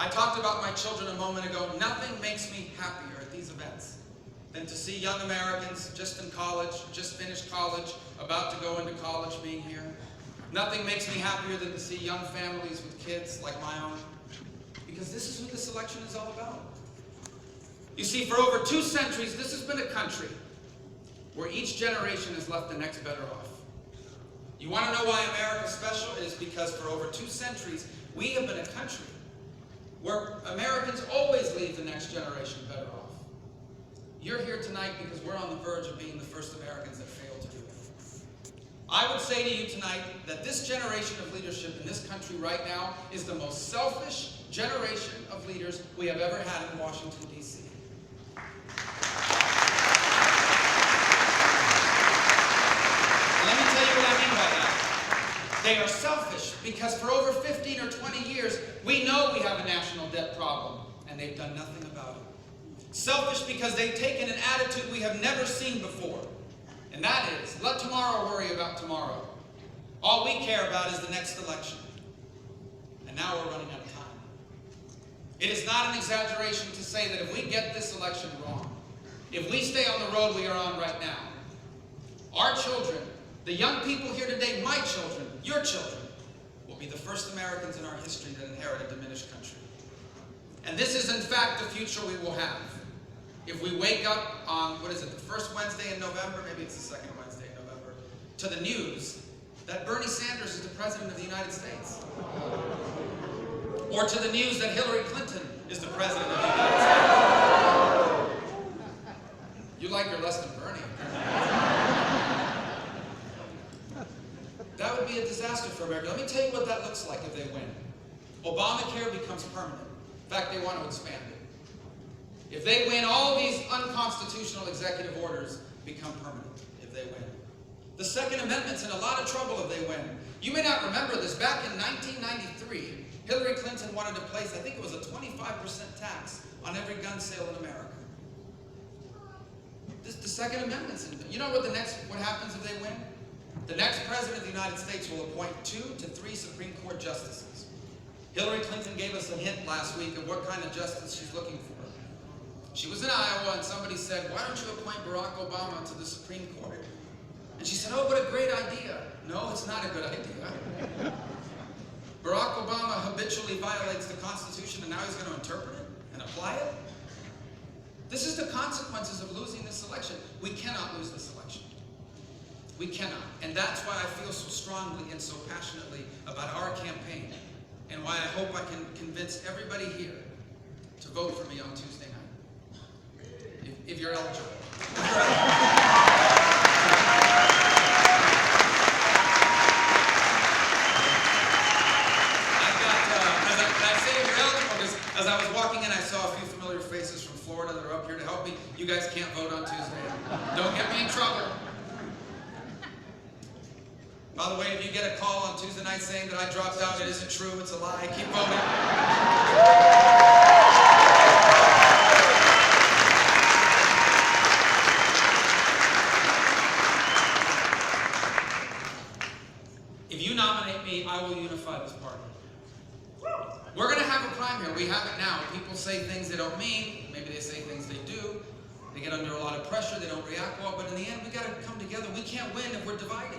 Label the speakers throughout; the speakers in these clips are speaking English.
Speaker 1: I talked about my children a moment ago. Nothing makes me happier at these events than to see young Americans just in college, just finished college, about to go into college being here. Nothing makes me happier than to see young families with kids like my own, because this is what this election is all about. You see, for over 2 centuries, this has been a country where each generation has left the next better off. You want to know why America's special? It is because for over 2 centuries, we have been a country where Americans always leave the next generation better off. You're here tonight because we're on the verge of being the first Americans that failed to do it. I would say to you tonight that this generation of leadership in this country right now is the most selfish generation of leaders we have ever had in Washington, D.C. Let me tell you what I mean by that. They are selfish because for over 15 or 20 years, we know we have a national debt problem, and they've done nothing about it. Selfish because they've taken an attitude we have never seen before, and that is, let tomorrow worry about tomorrow. All we care about is the next election. And now we're running out of time. It is not an exaggeration to say that if we get this election wrong, if we stay on the road we are on right now, our children, the young people here today, my children, your children, will be the first Americans in our history that inherit a diminished country. And this is in fact the future we will have. If we wake up on, the first Wednesday in November, maybe it's the second Wednesday in November, to the news that Bernie Sanders is the President of the United States. Or to the news that Hillary Clinton is the President of the United States. You like her less than Bernie. That would be a disaster for America. Let me tell you what that looks like if they win. Obamacare becomes permanent. In fact, they want to expand it. If they win, all these unconstitutional executive orders become permanent if they win. The Second Amendment's in a lot of trouble if they win. You may not remember this. Back in 1993, Hillary Clinton wanted to place, I think it was a 25% tax on every gun sale in America. The Second Amendment's in. You know what happens if they win? The next President of the United States will appoint 2 to 3 Supreme Court justices. Hillary Clinton gave us a hint last week of what kind of justice she's looking for. She was in Iowa and somebody said, why don't you appoint Barack Obama to the Supreme Court? And she said, oh, what a great idea. No, it's not a good idea. Barack Obama habitually violates the Constitution and now he's going to interpret it and apply it? This is the consequences of losing this election. We cannot lose this election. We cannot. And that's why I feel so strongly and so passionately about our campaign and why I hope I can convince everybody here to vote for me on Tuesday night. If you're eligible. As I was walking in, I saw a few familiar faces from Florida that are up here to help me. You guys can't vote on Tuesday. Don't get me in trouble. By the way, if you get a call on Tuesday night saying that I dropped out, it isn't true. It's a lie. Keep voting. If you nominate me, I will unify this party. We're going to have a crime here. We have it now. People say things they don't mean. Maybe they say things they do. They get under a lot of pressure. They don't react well. But in the end, we got to come together. We can't win if we're divided.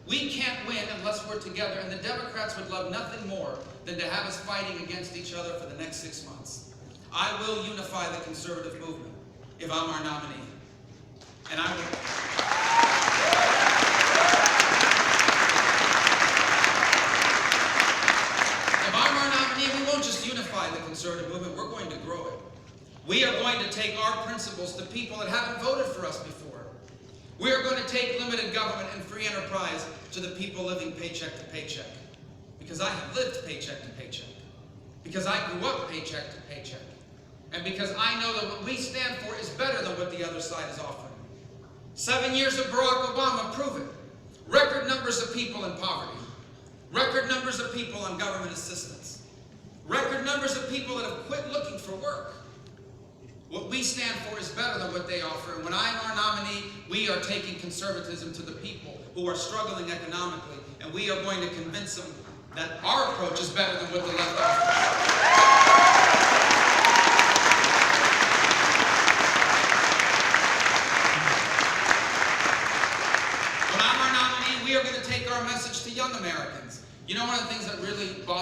Speaker 1: We can't win unless we're together. And the Democrats would love nothing more than to have us fighting against each other for the next 6 months. I will unify the conservative movement if I'm our nominee. And I will. The conservative movement, we're going to grow it. We are going to take our principles to people that haven't voted for us before. We are going to take limited government and free enterprise to the people living paycheck to paycheck. Because I have lived paycheck to paycheck. Because I grew up paycheck to paycheck. And because I know that what we stand for is better than what the other side is offering. 7 years of Barack Obama prove it. Record numbers of people in poverty. Record numbers of people on government assistance. Record numbers of people that have quit looking for work. What we stand for is better than what they offer. And when I'm our nominee, we are taking conservatism to the people who are struggling economically. And we are going to convince them that our approach is better than what the left offers. we are going to take our message to young Americans. You know, one of the things that really bothers